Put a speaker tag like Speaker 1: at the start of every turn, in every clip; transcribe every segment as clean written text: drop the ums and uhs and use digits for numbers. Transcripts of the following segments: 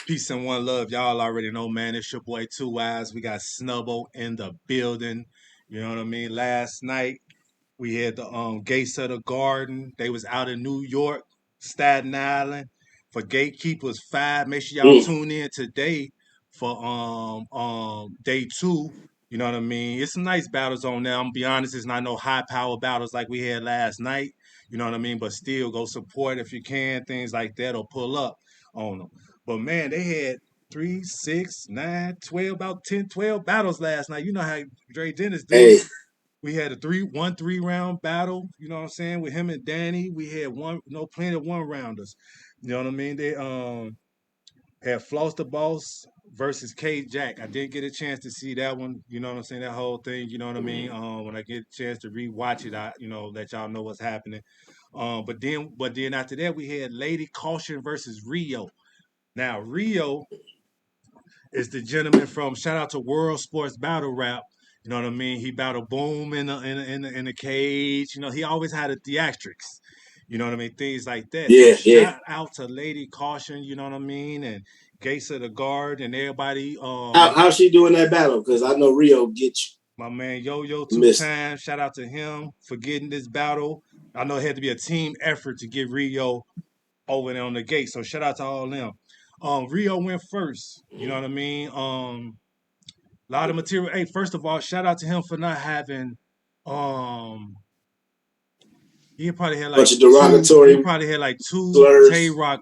Speaker 1: Peace and one love. Y'all already know, man. It's your boy 2eiies. We got Snubble in the building. You know what I mean? Last night we had the Gates of the Garden. They was out in New York, Staten Island for Gatekeepers 5. Make sure y'all
Speaker 2: Mm.
Speaker 1: tune in today for day 2. You know what I mean? It's some nice battles on there. I'm gonna be honest, it's not no high power battles like we had last night. You know what I mean? But still go support if you can, things like that, or pull up on them. But man, they had 3, 6, 9, 12, about 10, 12 battles last night. You know how Dre Dennis do.
Speaker 2: Hey,
Speaker 1: We had a 3 round battle, you know what I'm saying, with him and Danny. We had plenty of one rounders. You know what I mean? They had Floss the Boss versus K Jack. I did get a chance to see that one, you know what I'm saying, that whole thing, you know what I mean? When I get a chance to rewatch it, I let y'all know what's happening. But then after that we had Lady Caution versus Rio. Now Rio is the gentleman from shout out to World Sports Battle Rap. You know what I mean? He battled Boom in the cage. You know, he always had a theatrics. You know what I mean? Things like that. So
Speaker 2: yeah.
Speaker 1: shout out to Lady Caution, you know what I mean? And Gates of the Guard and everybody.
Speaker 2: How's she doing that battle? Because I know Rio gets
Speaker 1: My man Yo Yo two
Speaker 2: missed.
Speaker 1: times. Shout out to him for getting this battle. I know it had to be a team effort to get Rio over there on the gate. So shout out to all them. Rio went first. You know what I mean? A lot of material. Hey, first of all, shout out to him for not having. Um, he probably had like
Speaker 2: Bunch of
Speaker 1: two. He
Speaker 2: derogatory
Speaker 1: probably had like two
Speaker 2: slurs.
Speaker 1: TAYROC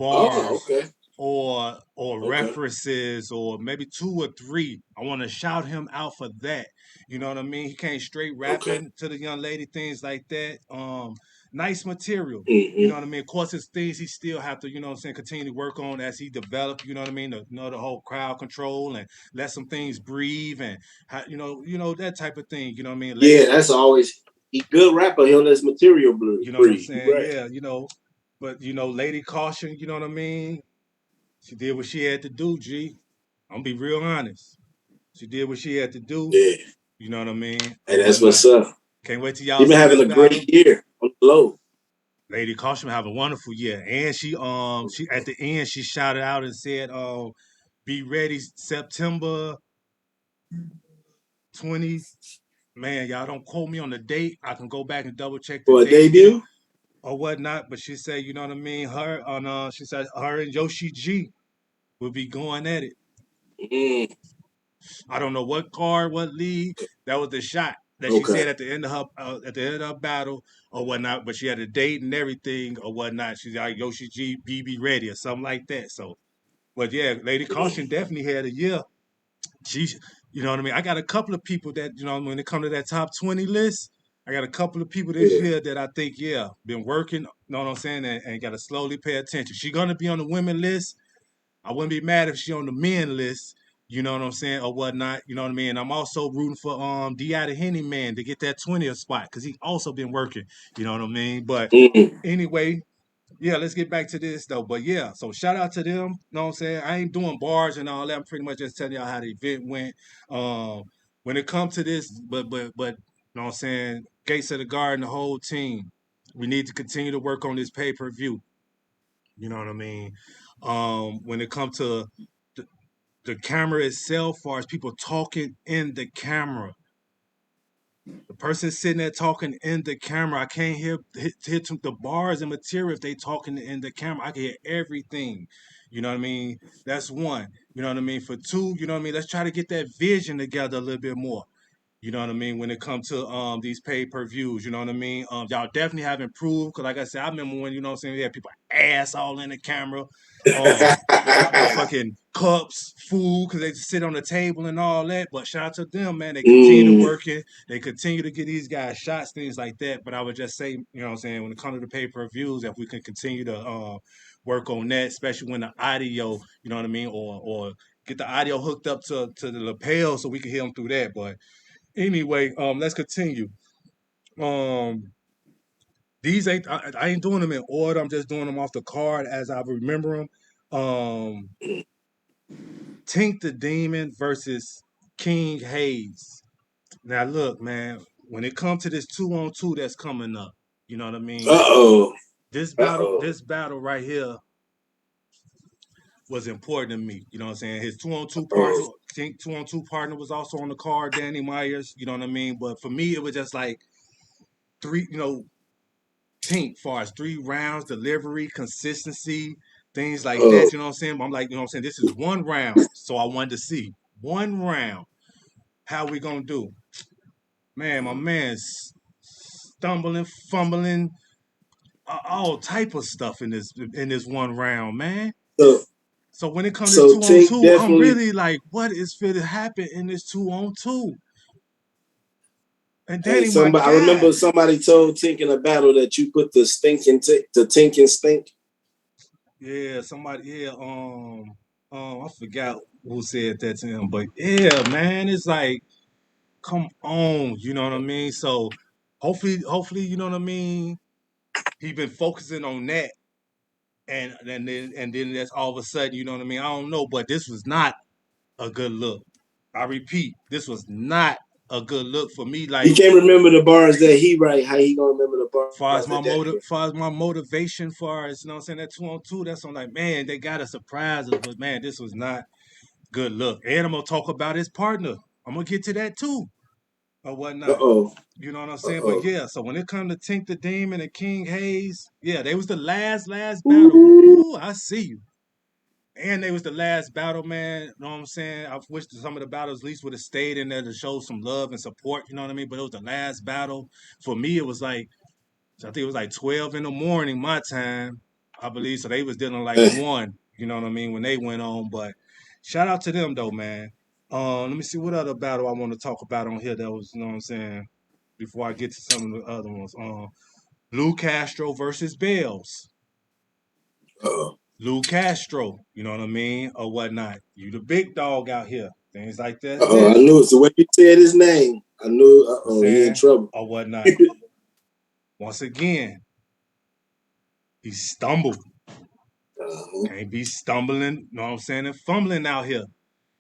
Speaker 2: Oh,
Speaker 1: bars
Speaker 2: okay.
Speaker 1: or
Speaker 2: Okay.
Speaker 1: references or maybe 2 or 3. I want to shout him out for that. You know what I mean? He came straight
Speaker 2: Okay.
Speaker 1: rapping to the young lady, things like that. Nice material. You know
Speaker 2: Mm-hmm.
Speaker 1: what I mean? Of course, it's things he still have to, you know what I'm saying, continue to work on as he develop, you know what I mean? The whole crowd control and let some things breathe and that type of thing. You know what I mean?
Speaker 2: Yeah, that's always he good rapper. He'll let his material
Speaker 1: You know what I'm
Speaker 2: breathe. You
Speaker 1: saying?
Speaker 2: right.
Speaker 1: Yeah, but Lady Caution, you know what I mean? She did what she had to do, G. I'm gonna be real honest. She did what she had to do.
Speaker 2: Yeah.
Speaker 1: You know what I mean? Or
Speaker 2: Hey, that's
Speaker 1: whatnot.
Speaker 2: what's up.
Speaker 1: Can't wait till
Speaker 2: He
Speaker 1: y'all
Speaker 2: been
Speaker 1: see
Speaker 2: having
Speaker 1: this
Speaker 2: a
Speaker 1: battle.
Speaker 2: great year on the low.
Speaker 1: Lady Caution have a wonderful year, and she at the end she shouted out and said, "Be ready September 20." Man, y'all don't quote me on the date. I can go back and double check the
Speaker 2: For a
Speaker 1: date and get it
Speaker 2: debut?
Speaker 1: or whatnot. But she said, you know what I mean. She said her and Yoshi G will be going at it.
Speaker 2: Mm,
Speaker 1: I don't know what card, what league. That was the shot that she
Speaker 2: okay.
Speaker 1: said at the end of her battle or whatnot. But she had a date and everything or whatnot. She's like Yoshi G, BB ready or something like that. So, but yeah, Lady Caution
Speaker 2: Mm,
Speaker 1: definitely had a year. She's, you know what I mean. I got a couple of people that when it comes to that top 20 list. I got a couple of people this
Speaker 2: yeah.
Speaker 1: year that I think, yeah, been working, you know what I'm saying, and got to slowly pay attention. She's gonna be on the women list. I wouldn't be mad if she on the men list, you know what I'm saying, or whatnot, you know what I mean. I'm also rooting for D.I. the Henny man to get that 20th spot because he also been working, you know what I mean. But
Speaker 2: Mm,
Speaker 1: anyway, yeah, let's get back to this though. But yeah, so shout out to them. You know what I'm saying? I ain't doing bars and all that. I'm pretty much just telling y'all how the event went. Um, when it comes to this, but you know what I'm saying, Gates of the Garden, the whole team, we need to continue to work on this pay-per-view. You know what I mean? When it comes to the, the camera itself, far as people talking in the camera, the person sitting there talking in the camera, I can't hit the bars and material if they talking in the camera. I can hear everything. You know what I mean? That's one. You know what I mean? For two, you know what I mean? Let's try to get that vision together a little bit more. You know what I mean? When it comes to these pay-per-views, you know what I mean? Y'all definitely have improved. Cause like I said, I remember when, you know what I'm saying, we had people ass all in the camera. Um Fucking cups, food, because they just sit on the table and all that. But shout out to them, man. They continue to
Speaker 2: mm,
Speaker 1: work it. They continue to get these guys shots, things like that. But I would just say, you know what I'm saying, when it comes to the pay-per-views, if we can continue to work on that, especially when the audio, you know what I mean, or get the audio hooked up to the lapel so we can hear them through that. But anyway, let's continue. Um, these ain't I ain't doing them in order. I'm just doing them off the card as I remember them. Um, Tink the Demon versus King Hayes. Now look, man, when it comes to this 2-on-2 that's coming up, you know what I mean?
Speaker 2: uh-oh.
Speaker 1: This battle,
Speaker 2: Uh-oh.
Speaker 1: this battle right here, was important to me. You know what I'm saying? His 2-on-2 partner, I think 2-on-2 partner was also on the card, Danny Myers. You know what I mean? But for me, it was just like three, Tink, far as 3 rounds, delivery, consistency, things like that. You know what I'm saying? I'm like, you know what I'm saying? This is 1 round. So I wanted to see 1 round. How we gonna do? Man, my man's stumbling, fumbling, all type of stuff in this 1 round, man.
Speaker 2: So,
Speaker 1: So when it comes to
Speaker 2: so
Speaker 1: two on
Speaker 2: Tink
Speaker 1: two, I'm
Speaker 2: definitely.
Speaker 1: really like, what is fit to happen in this 2-on-2? And
Speaker 2: Hey,
Speaker 1: Danny, my
Speaker 2: somebody. I remember
Speaker 1: guy.
Speaker 2: somebody told Tink in a battle that you put the the Tink and stink.
Speaker 1: Yeah, somebody. Yeah, I forgot who said that to him, but yeah, man, it's like, come on, you know what I mean. So hopefully, you know what I mean. He been focusing on that, and then that's all of a sudden, you know what I mean. I don't know, but this was not a good look. I repeat, this was not a good look for me.
Speaker 2: He
Speaker 1: Like,
Speaker 2: can't remember the bars that he write. How he gonna remember the
Speaker 1: far as
Speaker 2: bars
Speaker 1: my
Speaker 2: that Daddy write?
Speaker 1: far as my motivation, far as, you know what I'm saying, that 2-on-2, that's on, like, man, they got to surprise us, but man, this was not good look. And I'm gonna talk about his partner. I'm gonna get to that too, or
Speaker 2: Uh
Speaker 1: whatnot.
Speaker 2: oh.
Speaker 1: You know what I'm
Speaker 2: Uh
Speaker 1: saying? But
Speaker 2: oh.
Speaker 1: yeah, so when it comes to Tink the Demon and King Hayes, yeah, they was the last battle. Ooh, I see you. And they was the last battle, man. You know what I'm saying? I wish that some of the battles at least would have stayed in there to show some love and support. You know what I mean? But it was the last battle. For me, it was like, I think it was like 12 in the morning my time, I believe. So they was dealing like 1. You know what I mean? When they went on. But shout out to them though, man. Let me see what other battle I want to talk about on here that was, you know what I'm saying, before I get to some of the other ones. Lou Castro versus Bells.
Speaker 2: Oh.
Speaker 1: Lou Castro, you know what I mean, or whatnot. You the big dog out here, things like that.
Speaker 2: Oh, I knew it. So when you said his name, I knew.
Speaker 1: I'm
Speaker 2: Oh, he in
Speaker 1: saying,
Speaker 2: trouble.
Speaker 1: or whatnot. Once again, he stumbled. Can't be stumbling, you know what I'm saying, and fumbling out here.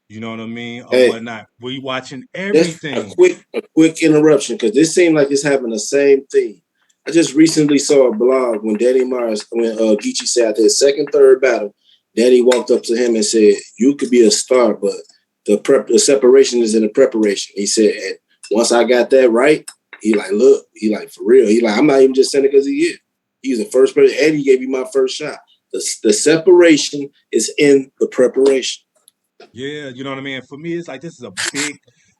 Speaker 1: You know what I mean, or
Speaker 2: Hey,
Speaker 1: whatnot. We watching
Speaker 2: that's
Speaker 1: everything.
Speaker 2: a quick interruption because this seemed like it's having the same thing. I just recently saw a blog when Danny Myers, when Geechee said after his second, third battle, Danny walked up to him and said, "You could be a star, but the separation is in the preparation." He said, and once I got that right, he like, look, he like, for real. He like, I'm not even just saying it because he is. He's the first person, and he gave me my first shot. The separation is in the preparation.
Speaker 1: Yeah, you know what I mean? For me, it's like, this is a big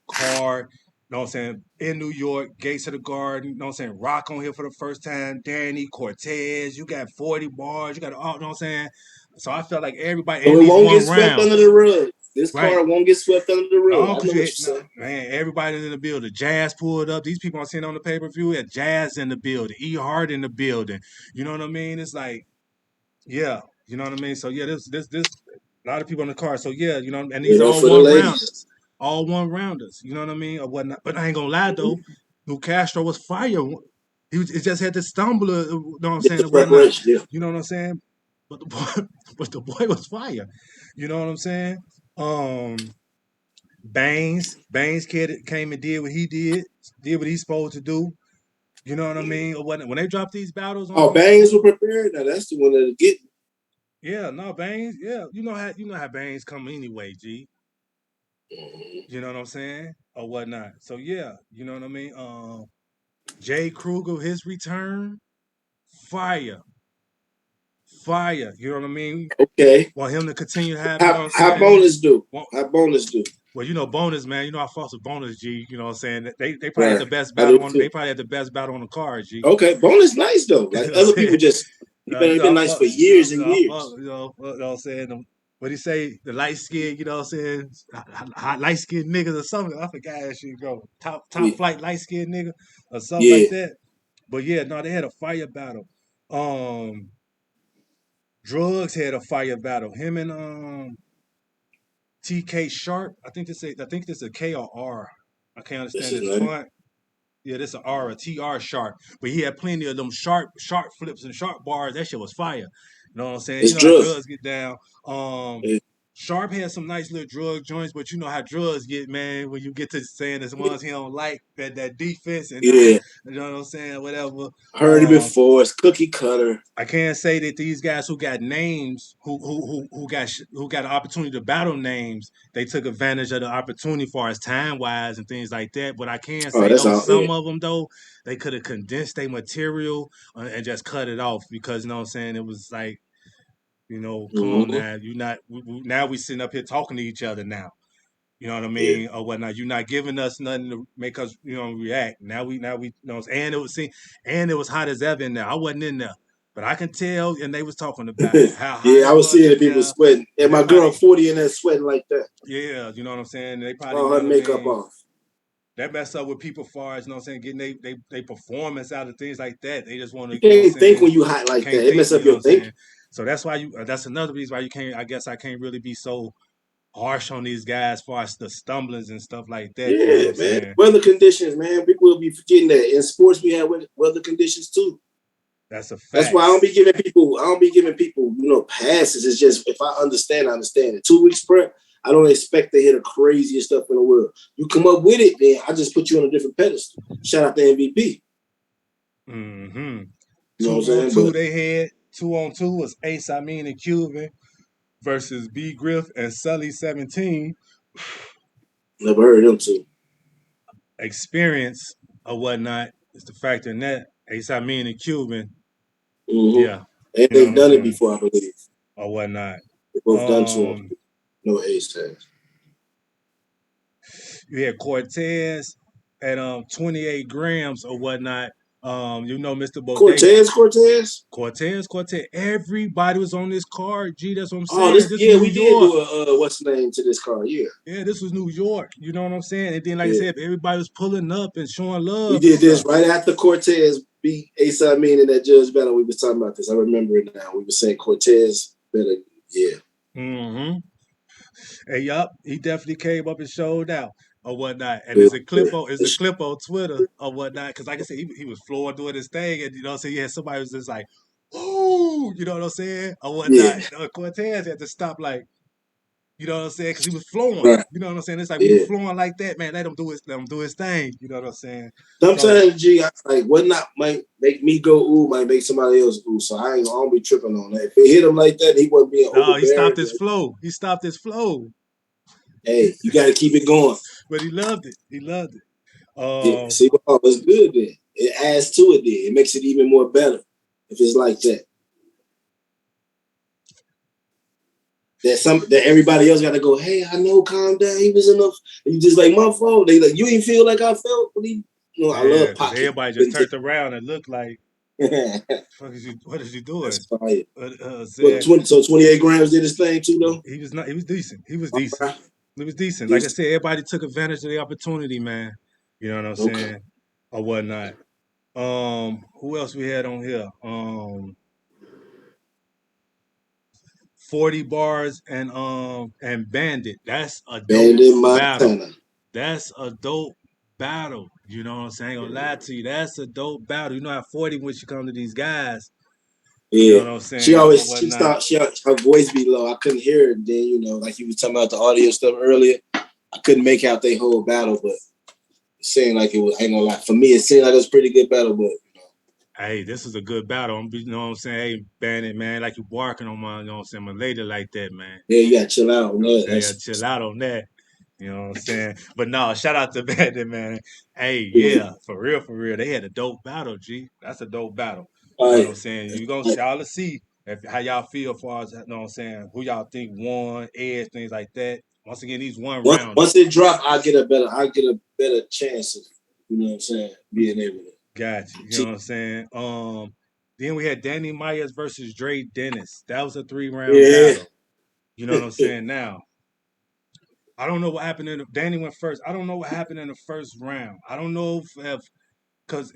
Speaker 1: card, you know what I'm saying, in New York, Gates of the Garden, you know what I'm saying, Rock on here for the first time, Danny, Cortez, you got 40 bars, you got all, you know what I'm saying? So I felt like everybody,
Speaker 2: So
Speaker 1: in
Speaker 2: it
Speaker 1: these
Speaker 2: won't get
Speaker 1: one
Speaker 2: swept
Speaker 1: round,
Speaker 2: under the rug. This
Speaker 1: right?
Speaker 2: card won't get swept under the rug.
Speaker 1: No,
Speaker 2: I
Speaker 1: because
Speaker 2: know what
Speaker 1: you,
Speaker 2: you're
Speaker 1: no,
Speaker 2: saying.
Speaker 1: man, everybody's in the building. Jazz pulled up. These people I'm seeing on the pay-per-view, had Jazz in the building, E Hart in the building. You know what I mean? It's like, yeah, you know what I mean? So yeah, this a lot of people on the card. So yeah, you know, and these
Speaker 2: You
Speaker 1: are
Speaker 2: know,
Speaker 1: all
Speaker 2: for the
Speaker 1: one
Speaker 2: ladies.
Speaker 1: rounders. All one rounders. You know what I mean? Or whatnot. But I ain't gonna lie though, Lou Castro was fire. He just had to stumble, you know what I'm
Speaker 2: Get
Speaker 1: saying,
Speaker 2: the
Speaker 1: and whatnot.
Speaker 2: preparation. Yeah.
Speaker 1: You know what I'm saying? But the boy, but the boy was fire. You know what I'm saying? Um Baines kid came and did what he's supposed to do. You know what I mean? Or when they drop these battles
Speaker 2: Oh,
Speaker 1: on,
Speaker 2: Bangs were prepared. Now that's the one that'll get.
Speaker 1: yeah, no, Baines, yeah, you know how Baines come anyway, G. You know what I'm saying? Or whatnot. So yeah, you know what I mean? Jay Kruger, his return, fire, fire. You know what I mean?
Speaker 2: Okay.
Speaker 1: Want him to continue to have, you know what
Speaker 2: How
Speaker 1: I'm
Speaker 2: how
Speaker 1: saying?
Speaker 2: bonus do?
Speaker 1: Want,
Speaker 2: How bonus do?
Speaker 1: well, Bonus, man. You know I fought with Bonus, G. You know what I'm saying? They probably had
Speaker 2: Right.
Speaker 1: the best
Speaker 2: I do
Speaker 1: battle on. They
Speaker 2: too.
Speaker 1: probably had the best battle on the card, G.
Speaker 2: Okay. Bonus nice though.
Speaker 1: You
Speaker 2: Like
Speaker 1: know what I'm
Speaker 2: other people
Speaker 1: saying?
Speaker 2: just he been
Speaker 1: I
Speaker 2: nice
Speaker 1: fuck,
Speaker 2: for years and years.
Speaker 1: you know what I'm saying? What he say? The light skin, you know what I'm saying? Hot light skinned niggas or something. I forgot how she go. Top
Speaker 2: Yeah.
Speaker 1: flight light skinned nigga or something like
Speaker 2: Yeah.
Speaker 1: that. But yeah, no, they had a fire battle. Um, Drugs had a fire battle. Him and TK Sharp. I think this is a K or R. I can't
Speaker 2: This
Speaker 1: understand
Speaker 2: is
Speaker 1: his
Speaker 2: nice.
Speaker 1: font. Yeah, this a R, a TR Sharp. But he had plenty of them sharp flips and sharp bars. That shit was fire. You know what I'm saying? You
Speaker 2: It's
Speaker 1: know how
Speaker 2: drug.
Speaker 1: drugs get down. Um,
Speaker 2: Yeah.
Speaker 1: Sharp had some nice little drug joints, but you know how drugs get, man. When you get to saying the ones he don't like, that defense and not,
Speaker 2: Yeah,
Speaker 1: you know what I'm saying, whatever.
Speaker 2: heard it before. It's cookie cutter.
Speaker 1: I can't say that these guys who got names, who got an opportunity to battle names, they took advantage of the opportunity for as time wise and things like that. But I can
Speaker 2: Oh,
Speaker 1: say
Speaker 2: that's
Speaker 1: though,
Speaker 2: all. Yeah.
Speaker 1: some of them though, they could have condensed their material and just cut it off because you know what I'm saying. It was like, come on
Speaker 2: Mm-hmm.
Speaker 1: now, you not now we sitting up here talking to each other now. You know what I
Speaker 2: Yeah.
Speaker 1: mean, or whatnot. You're not giving us nothing to make us, react. Now we, and it was hot as ever in there. I wasn't in there, but I can tell, and they was talking about it, how hot
Speaker 2: Yeah, I
Speaker 1: it
Speaker 2: was
Speaker 1: was
Speaker 2: seeing the
Speaker 1: in
Speaker 2: people
Speaker 1: there,
Speaker 2: sweating.
Speaker 1: and
Speaker 2: And
Speaker 1: they
Speaker 2: my girl
Speaker 1: probably,
Speaker 2: 40 in there sweating like that.
Speaker 1: yeah, you know what I'm saying. They probably,
Speaker 2: All
Speaker 1: you know
Speaker 2: her
Speaker 1: what I
Speaker 2: makeup
Speaker 1: mean.
Speaker 2: off.
Speaker 1: That mess up with people, far as you know what I'm saying, getting they performance out of things like that. They just want to,
Speaker 2: You can't think when you hot
Speaker 1: they
Speaker 2: like
Speaker 1: can't
Speaker 2: that. It
Speaker 1: think,
Speaker 2: mess up
Speaker 1: you know what
Speaker 2: your
Speaker 1: I'm saying.
Speaker 2: thinking.
Speaker 1: So that's why that's another reason why you can't. I guess I can't really be so harsh on these guys as far as the stumblings and stuff like that. You know what
Speaker 2: Yeah,
Speaker 1: I'm
Speaker 2: man.
Speaker 1: saying?
Speaker 2: Weather conditions, man. People will be forgetting that. In sports, we have weather conditions too.
Speaker 1: That's a
Speaker 2: That's why
Speaker 1: fact.
Speaker 2: I don't be giving people, passes. It's just if I understand, I understand it. 2 weeks prep, I don't expect to hear the craziest stuff in the world. You come up with it, then I just put you on a different pedestal. Shout out to MVP.
Speaker 1: Mm-hmm.
Speaker 2: You know what I'm
Speaker 1: Two on
Speaker 2: saying?
Speaker 1: two
Speaker 2: But
Speaker 1: they had. 2-on-2 was Ace Amin and Cuban versus B Griff and Sully 17.
Speaker 2: never heard them two.
Speaker 1: Experience or whatnot is the factor in that. Ace Amin and Cuban,
Speaker 2: Mm-hmm.
Speaker 1: yeah.
Speaker 2: And
Speaker 1: You know what
Speaker 2: they've
Speaker 1: I'm
Speaker 2: done it
Speaker 1: saying?
Speaker 2: before, I believe.
Speaker 1: Or whatnot.
Speaker 2: They both done two on
Speaker 1: Um,
Speaker 2: two. No ace tags.
Speaker 1: you had Cortez at 28 grams or whatnot. Mr. Bodega.
Speaker 2: Cortez.
Speaker 1: Cortez. Everybody was on this card. Gee, that's what I'm
Speaker 2: Oh,
Speaker 1: saying. This
Speaker 2: we
Speaker 1: New
Speaker 2: did
Speaker 1: York.
Speaker 2: do a what's the name to this car? Yeah,
Speaker 1: Yeah, this was New York. You know what I'm saying? And then, like I
Speaker 2: yeah.
Speaker 1: said, everybody was pulling up and showing
Speaker 2: We
Speaker 1: love and
Speaker 2: did this
Speaker 1: stuff.
Speaker 2: right after Cortez beat Ace Amin in that judge battle. We was talking about this. I remember it now. We were saying Cortez better. Yeah,
Speaker 1: Mm-hmm. And yup, he definitely came up and showed out or whatnot. And
Speaker 2: good.
Speaker 1: there's a clip on Twitter or whatnot. Cause like I said, he was flooring doing his thing. And you know what I'm saying? Yeah, somebody was just like, ooh, you know what I'm saying? Or whatnot.
Speaker 2: Yeah,
Speaker 1: Cortez had to stop like, you know what I'm saying? Because he was flowing.
Speaker 2: right.
Speaker 1: You know what I'm saying? It's like when you
Speaker 2: Yeah.
Speaker 1: flowing like that, man, let him do his thing. You know what I'm saying? So
Speaker 2: Sometimes, G, what not might make me go ooh, might make somebody else ooh. So I don't be tripping on that. If it hit him like that, he wasn't being
Speaker 1: no, he stopped
Speaker 2: overbearing.
Speaker 1: his
Speaker 2: Then,
Speaker 1: flow. He stopped his flow.
Speaker 2: hey, you got to keep it going.
Speaker 1: But he loved it. He loved it.
Speaker 2: Yeah, see, oh, it's good then. It adds to it then. It makes it even more better if it's like that. That everybody else got to go. Hey, I know, calm down. He was enough. You just like my fault. They like you ain't feel like I felt. But I
Speaker 1: yeah,
Speaker 2: love
Speaker 1: because
Speaker 2: pocket.
Speaker 1: everybody just
Speaker 2: Couldn't take
Speaker 1: turned around and looked like,
Speaker 2: it.
Speaker 1: what is you doing?
Speaker 2: That's fire. But
Speaker 1: Said
Speaker 2: 28 grams did his thing too though.
Speaker 1: he was not. He was decent. He was
Speaker 2: All
Speaker 1: decent.
Speaker 2: right.
Speaker 1: He was decent. Like I
Speaker 2: Decent.
Speaker 1: said, everybody took advantage of the opportunity, man. You know what I'm
Speaker 2: Okay.
Speaker 1: saying, or whatnot. Who else we had on here? 40 bars and Bandit. That's a dope
Speaker 2: Bandit
Speaker 1: battle.
Speaker 2: Montana.
Speaker 1: That's a dope battle. You know what I'm saying? I ain't gonna lie to you. That's a dope battle. You know how 40 when she come to these guys. You know
Speaker 2: Yeah.
Speaker 1: what I'm
Speaker 2: She
Speaker 1: saying? Or
Speaker 2: always she
Speaker 1: whatnot.
Speaker 2: start her voice be low. I couldn't hear it. Then like you was talking about the audio stuff earlier. I couldn't make out their whole battle, but it seemed like it was. I ain't gonna lie. For me, it seemed like it was a pretty good battle, but
Speaker 1: Hey, this is a good battle. You know what I'm saying? Hey, Bandit, man, like you barking on my, you know what I'm saying, my lady like that, man.
Speaker 2: yeah, you gotta chill out
Speaker 1: You
Speaker 2: on
Speaker 1: know what I'm
Speaker 2: that.
Speaker 1: saying? Yeah, chill
Speaker 2: That's
Speaker 1: out on that. You know what I'm saying? But no, shout out to Bandit, man. Hey,
Speaker 2: yeah.
Speaker 1: yeah, for real, for real. They had a dope battle, G. That's a dope battle. You
Speaker 2: All
Speaker 1: know what
Speaker 2: right.
Speaker 1: I'm saying? You gonna
Speaker 2: All right.
Speaker 1: y'all to see how y'all feel as far as you know what I'm saying, who y'all think won, edge, things like that. Once again, these one
Speaker 2: Once
Speaker 1: rounders.
Speaker 2: it drop, I get a better chance of what I'm saying, being able to
Speaker 1: Got you. You know
Speaker 2: see.
Speaker 1: what I'm saying? Then we had Danny Myers versus Dre Dennis. That was a 3-round
Speaker 2: Yeah.
Speaker 1: battle. You know what I'm saying? Now, I don't know what happened Danny went first. I don't know what happened in the first round. I don't know if because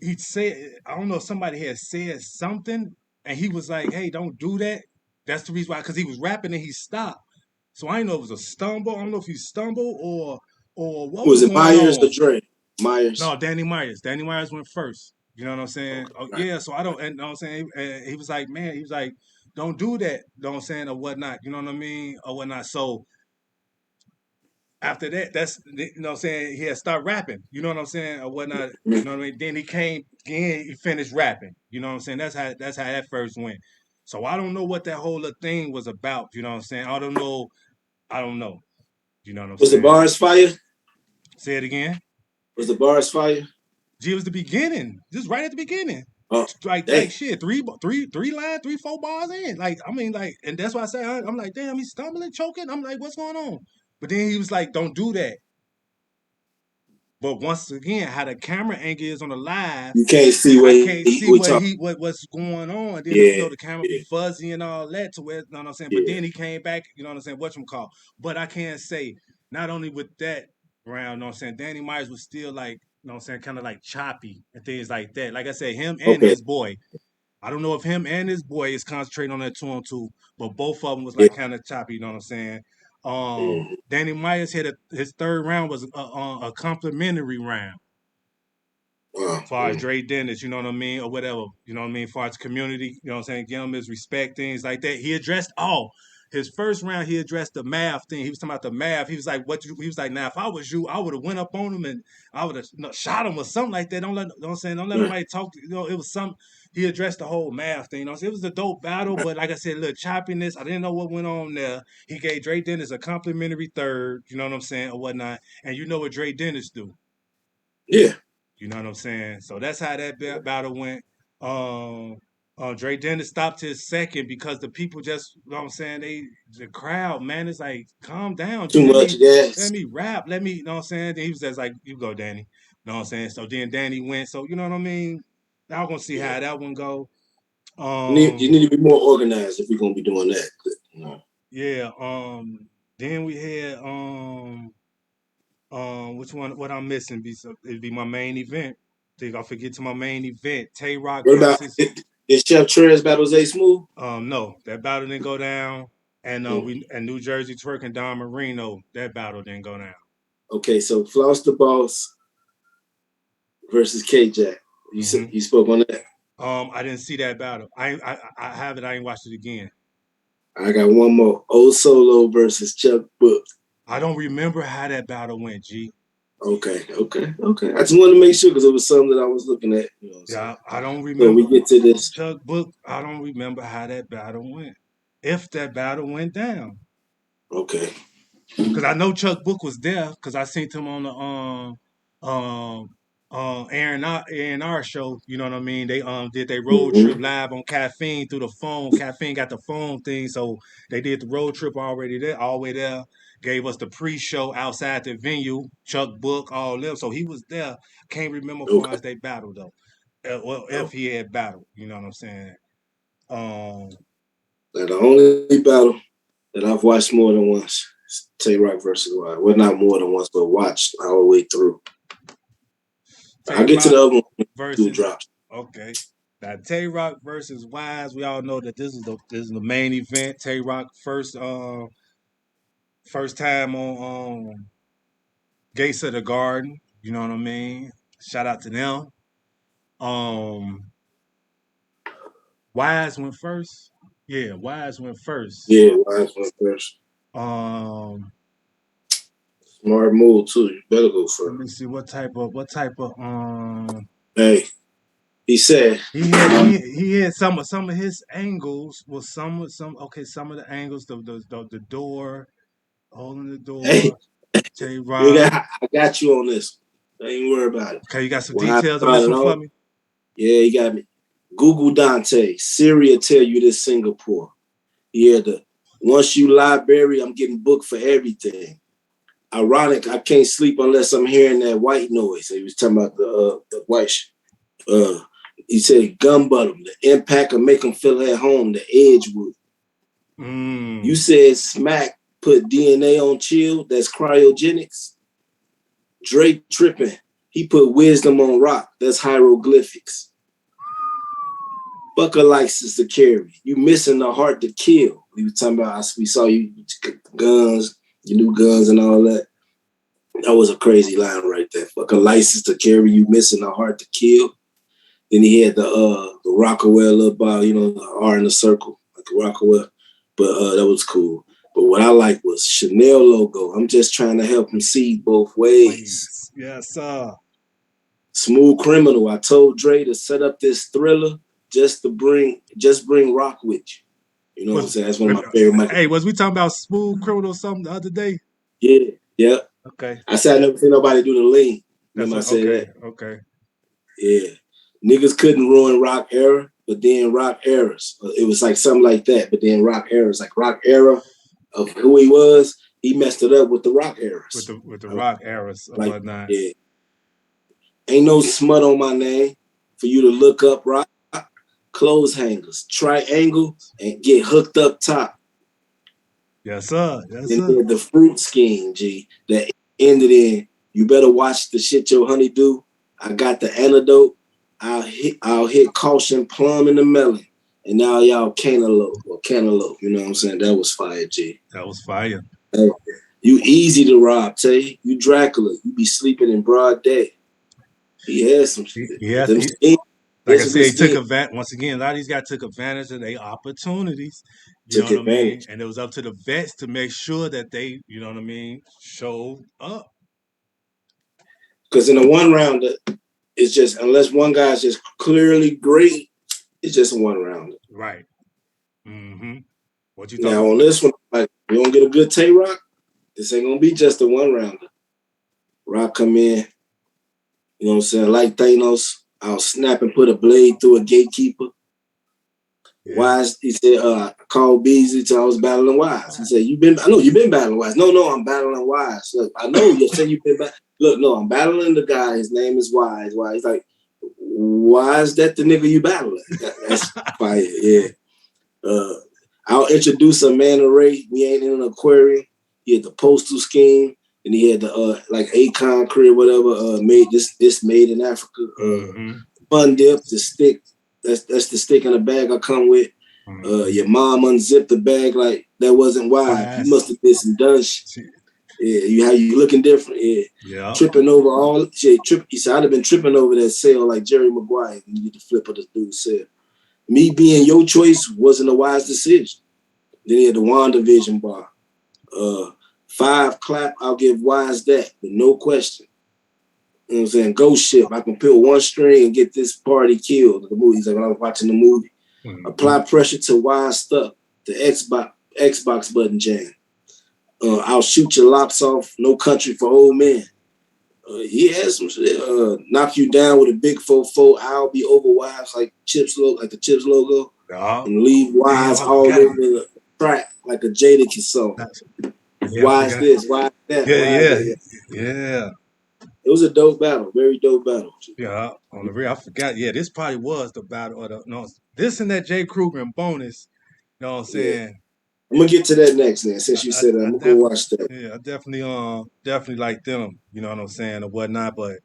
Speaker 1: he said, I don't know if somebody had said something and he was like, hey, don't do that. That's the reason why, because he was rapping and he stopped. So I didn't know if it was a stumble. I don't know if he stumbled or what was
Speaker 2: Was it
Speaker 1: going
Speaker 2: Myers or
Speaker 1: on.
Speaker 2: Dre? Myers.
Speaker 1: No, Danny Myers. Danny Myers went first. You know what I'm saying?
Speaker 2: Okay.
Speaker 1: Oh,
Speaker 2: All right.
Speaker 1: yeah, so I don't, and you know what I'm saying? And he was like, man, he was like, don't do that, you know what I'm saying, or whatnot, you know what I mean, or whatnot. So after that, that's you know what I'm saying, he had started rapping, you know what I'm saying, or whatnot, you know what I mean. Then he came again, he finished rapping, you know what I'm saying. That's how that first went. So I don't know what that whole thing was about, you know what I'm saying. I don't know, you know what I'm
Speaker 2: Was the
Speaker 1: saying.
Speaker 2: bars fire?
Speaker 1: Say it again.
Speaker 2: Was the bars fire?
Speaker 1: G was the beginning, just right at the beginning.
Speaker 2: Oh,
Speaker 1: Like
Speaker 2: dang.
Speaker 1: shit, three line, 3-4 bars in. Like I mean, like, and that's why I say I'm like, damn, he's stumbling, choking. I'm like, what's going on? But then he was like, don't do that. But once again, how the camera angle is on the live,
Speaker 2: You can't see
Speaker 1: I
Speaker 2: what
Speaker 1: can't see
Speaker 2: we talking.
Speaker 1: what's going on. Then you
Speaker 2: Yeah,
Speaker 1: know the camera be
Speaker 2: yeah,
Speaker 1: fuzzy and all that to where, you know what I'm saying. But
Speaker 2: yeah.
Speaker 1: then he came back, you know what I'm saying. Whatchamacall. But I can't say not only with that round, you know what I'm saying. Danny Myers was still like, you know what I'm saying, kind of like choppy and things like that. Like I said, him and
Speaker 2: Okay.
Speaker 1: his boy. I don't know if him and his boy is concentrating on that 2-on-2, but both of them was
Speaker 2: Yeah.
Speaker 1: like kind of choppy. You know what I'm saying?
Speaker 2: Mm.
Speaker 1: Danny Myers his third round was a complimentary round.
Speaker 2: Wow.
Speaker 1: As far as Dre Dennis, you know what I mean, or whatever, you know what I mean, as far as community, you know what I'm saying, give him his respect, things like that. He addressed all. His first round, he addressed the math thing. He was talking about the math. He was like, he was like, now if I was you, I would have went up on him and I would have shot him or something like that. Don't let, you know what I'm saying, don't let
Speaker 2: Right.
Speaker 1: nobody talk. You know, it was some. He addressed the whole math thing. You know, so it was a dope battle, but like I said, a little choppiness. I didn't know what went on there. He gave Dre Dennis a complimentary third. You know what I'm saying, or whatnot. And you know what Dre Dennis do.
Speaker 2: Yeah.
Speaker 1: You know what I'm saying? So that's how that battle went. Um, Dre Dennis stopped his second because the people just, you know what I'm saying, the crowd, man, it's like, calm down, G.
Speaker 2: Too much
Speaker 1: Let
Speaker 2: gas.
Speaker 1: me rap. You know what I'm saying? Then he was just like, you go, Danny. You know what I'm saying? So then Danny went. So you know what I mean? Y'all gonna see
Speaker 2: Yeah.
Speaker 1: how that one go.
Speaker 2: You need to be more organized if we're gonna be doing that. No.
Speaker 1: Yeah. Then we had which one? What I'm missing? It'd be my main event. Think I forget to my main event. TAYROC
Speaker 2: What about
Speaker 1: versus.
Speaker 2: is Chef Trez battles A Smooth?
Speaker 1: No, that battle didn't go down. And
Speaker 2: Mm.
Speaker 1: we and New Jersey Twerk and Don Marino, that battle didn't go down.
Speaker 2: Okay, so Floss the Boss versus K Jack.
Speaker 1: Hmm.
Speaker 2: You spoke on that.
Speaker 1: I didn't see that battle. I have it. I ain't watched it again.
Speaker 2: I got one more. Old Solo versus Chuck Book.
Speaker 1: I don't remember how that battle went. G.
Speaker 2: Okay. I just wanted to make sure because it was something that I was looking at. You know what I'm saying?
Speaker 1: Yeah, I don't
Speaker 2: So
Speaker 1: remember
Speaker 2: we get to this.
Speaker 1: Chuck Book. I don't remember how that battle went. If that battle went down,
Speaker 2: Okay.
Speaker 1: because I know Chuck Book was there because I seen him on the A&R show. You know what I mean? They did their road trip
Speaker 2: Mm-hmm.
Speaker 1: live on Caffeine through the phone. Caffeine got the phone thing, so they did the road trip already there, all the way there. Gave us the pre-show outside the venue. Chuck Book, all them. So he was there. Can't remember far
Speaker 2: Okay.
Speaker 1: as they battled though. Well, if
Speaker 2: Oh.
Speaker 1: he had battled, you know what I'm saying? Um,
Speaker 2: Now the only battle that I've watched more than once is TAYROC versus Y. Well, not more than once, but watched all the way through.
Speaker 1: Tay
Speaker 2: I'll get to the
Speaker 1: Rock
Speaker 2: other one when two
Speaker 1: versus
Speaker 2: drops.
Speaker 1: okay. Now TAYROC versus Wise. We all know that this is the main event. TAYROC first time on Gates of the Garden. You know what I mean? Shout out to them. Um Wise went first. Yeah, Wise went first.
Speaker 2: Yeah, Wise went first.
Speaker 1: Um
Speaker 2: Smart move too. You better go
Speaker 1: let
Speaker 2: first.
Speaker 1: me see what type of
Speaker 2: Hey, he said,
Speaker 1: he had some of his angles was some of the angles the door holding the
Speaker 2: "Hey,
Speaker 1: door. Tay Rock.
Speaker 2: I got you on this. Don't even worry about it."
Speaker 1: Okay, you got some
Speaker 2: Wise
Speaker 1: details on this
Speaker 2: started
Speaker 1: one for
Speaker 2: off.
Speaker 1: me?
Speaker 2: Yeah, he got me. Google Dante. Siri will tell you this Singapore. Yeah, once you library, I'm getting booked for everything. Ironic, I can't sleep unless I'm hearing that white noise. He was talking about the white. Uh, he said gun bottom, the impact will make them feel at home. The edge would. You
Speaker 1: Mm.
Speaker 2: said Smack put DNA on chill. That's cryogenics. Drake tripping. He put wisdom on rock. That's hieroglyphics. Bucker license to carry. You missing the heart to kill. We were talking about. We saw you guns, your new guns, and all that. That was a crazy line right there. Fuck a license to carry, you missing a heart to kill. Then he had the Rockaway little ball, you know, the R in the circle. I Rockaway, but that was cool. But what I like was Chanel logo. I'm just trying to help him see both ways.
Speaker 1: Ways. Yes,
Speaker 2: Smooth Criminal. I told Dre to set up this thriller just bring rock with you. You know what I'm
Speaker 1: was
Speaker 2: saying? That's one of my favorite Michael.
Speaker 1: hey, was we talking about Smooth Criminal or something the other day?
Speaker 2: Yeah, yeah.
Speaker 1: Okay,
Speaker 2: I said I never seen nobody do the lean.
Speaker 1: that's
Speaker 2: Remember I
Speaker 1: what.
Speaker 2: said
Speaker 1: Okay,
Speaker 2: that?
Speaker 1: okay.
Speaker 2: Yeah. Niggas couldn't ruin rock era, but then rock eras. It was like something like that. But then rock eras, like rock era of who he was, he messed it up with the rock eras.
Speaker 1: With the
Speaker 2: I
Speaker 1: rock eras or
Speaker 2: like,
Speaker 1: whatnot.
Speaker 2: yeah. Ain't no smut on my name for you to look up rock clothes hangers, triangle, and get hooked up top.
Speaker 1: Yes, sir. Yes,
Speaker 2: And
Speaker 1: sir.
Speaker 2: then the fruit scheme, G, that ended in you better watch the shit your honey do. I got the antidote. I'll hit caution plum in the melon. And now y'all cantaloupe. You know what I'm saying? That was fire, G.
Speaker 1: That was fire.
Speaker 2: Hey, you easy to rob, Tay. You Dracula. You be sleeping in broad day. He had some
Speaker 1: Yeah,
Speaker 2: them schemes. He
Speaker 1: like
Speaker 2: had
Speaker 1: I
Speaker 2: some
Speaker 1: said,
Speaker 2: good
Speaker 1: he took
Speaker 2: schemes.
Speaker 1: advantage. Once again, a lot of these guys took advantage of their opportunities. You know
Speaker 2: Took
Speaker 1: what I mean?
Speaker 2: advantage.
Speaker 1: And it was up to the vets to make sure that they, you know what I mean, showed up.
Speaker 2: Because in the one rounder, it's just unless one guy's just clearly great, it's just a one rounder.
Speaker 1: Right. Mm-hmm. What you thought?
Speaker 2: Now on
Speaker 1: What?
Speaker 2: this one, like you don't get a good TAYROC, this ain't gonna be just a one rounder. Rock come in, you know what I'm saying? Like Thanos, I'll snap and put a blade through a gatekeeper.
Speaker 1: Yeah.
Speaker 2: Wise, he said, I called Beasley till I was battling Wise. He said, I know you've been battling Wise. No, I'm battling Wise. Look, I know you said you've been Look, no, I'm battling the guy. His name is Wise. Wise. He's like, why is that the nigga you battling? That's fire, yeah. Uh, I'll introduce a man array. We ain't in an aquarium. He had the postal scheme, and he had the like Akon crib, whatever. Made this made in Africa.
Speaker 1: Mm-hmm.
Speaker 2: Fun dip, the stick. That's the stick in the bag I come with.
Speaker 1: Mm-hmm.
Speaker 2: Your mom unzipped the bag like that wasn't wise. You
Speaker 1: Wise.
Speaker 2: must have did some dumb shit. Yeah, you looking different. Yeah,
Speaker 1: Yeah.
Speaker 2: tripping over all shit. He said I'd have been tripping over that sale like Jerry Maguire when you get the flip of the dude's sale. Me being your choice wasn't a wise decision. Then he had the WandaVision bar. Uh, 5 clap, I'll give Wise that, but no question. You know what I'm saying? Ghost ship. I can pull one string and get this party killed. The movie. He's like, when I was watching the movie.
Speaker 1: Mm-hmm.
Speaker 2: Apply pressure to Wise stuff. The Xbox button jam. I'll shoot your locks off. No country for old men. He has some shit. Knock you down with a big 4-4. I'll be over Wise like the Chips logo,
Speaker 1: Yeah.
Speaker 2: and leave
Speaker 1: Damn,
Speaker 2: Wise
Speaker 1: I
Speaker 2: all
Speaker 1: forgot.
Speaker 2: over the track like a Jadakiss song.
Speaker 1: Yeah, I
Speaker 2: Why is
Speaker 1: forgot.
Speaker 2: this? Why is that?
Speaker 1: Yeah,
Speaker 2: Why is
Speaker 1: yeah,
Speaker 2: that? Yeah.
Speaker 1: yeah,
Speaker 2: It was a dope battle, very dope battle.
Speaker 1: yeah. On the real, I forgot. Yeah, this probably was the battle of the no. This and that Jay Kruger and bonus. You know what I'm
Speaker 2: Yeah,
Speaker 1: saying?
Speaker 2: I'm gonna get to that next, man. Since you said that,
Speaker 1: I
Speaker 2: I'm gonna go
Speaker 1: definitely,
Speaker 2: watch that.
Speaker 1: yeah, I definitely like them. You know what I'm saying or whatnot. But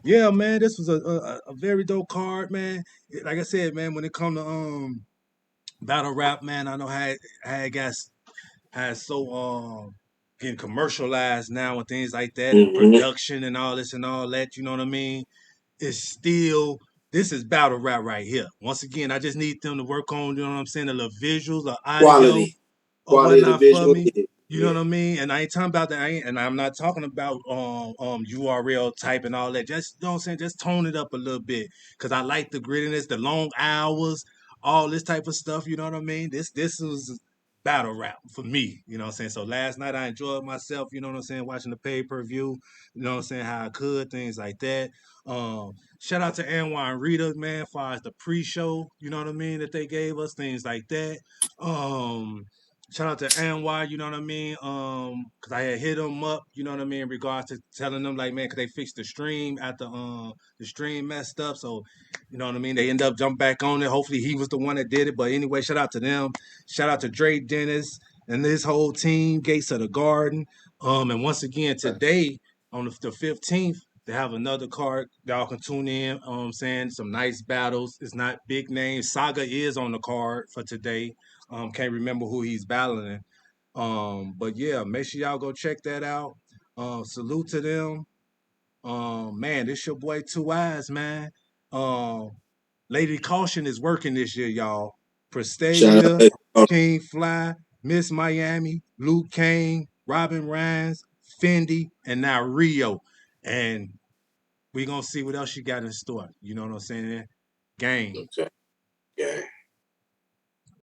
Speaker 1: yeah, man, this was a very dope card, man. Like I said, man, when it come to battle rap, man, I know how it got has so getting commercialized now and things like that and
Speaker 2: Mm-hmm.
Speaker 1: production and all this and all that, you know what I mean? It's still this is battle rap right here. Once again, I just need them to work on, you know what I'm saying, the little visuals, the audio
Speaker 2: Quality,
Speaker 1: or
Speaker 2: quality of the
Speaker 1: whatnot for
Speaker 2: visual.
Speaker 1: me.
Speaker 2: Yeah,
Speaker 1: You know
Speaker 2: yeah.
Speaker 1: what I mean? And I ain't talking about that. And I'm not talking about URL type and all that. Just you know what I'm saying? Just tone it up a little bit. Cause I like the grittiness, the long hours, all this type of stuff, you know what I mean? This was battle rap for me, you know what I'm saying? So last night I enjoyed myself, you know what I'm saying, watching the pay-per-view, you know what I'm saying, how I could, things like that. Shout out to Anwar and Rita, man, as far as the pre-show, you know what I mean, that they gave us, things like that. Um, Shout out to Anwar, you know what I mean? Cause I had hit him up, you know what I mean, in regards to telling them like, man, cause they fixed the stream after the stream messed up. So, you know what I mean? They end up jumping back on it. Hopefully he was the one that did it. But anyway, shout out to them. Shout out to Drake Dennis and this whole team, Gates of the Garden. And once again, today on the 15th, they have another card. Y'all can tune in. I'm saying some nice battles. It's not big names. Saga is on the card for today. Can't remember who he's battling. But yeah, make sure y'all go check that out. Salute to them. Man, this your boy 2eiies, man. Um, Lady Caution is working this year, y'all.
Speaker 2: Shout
Speaker 1: Prestavia,
Speaker 2: out.
Speaker 1: King Fly, Miss Miami, Luke Kane, Robin Rhines, Fendi, and now Rio. And we gonna see what else you got in store. You know what I'm saying? Gang.
Speaker 2: Okay. Yeah.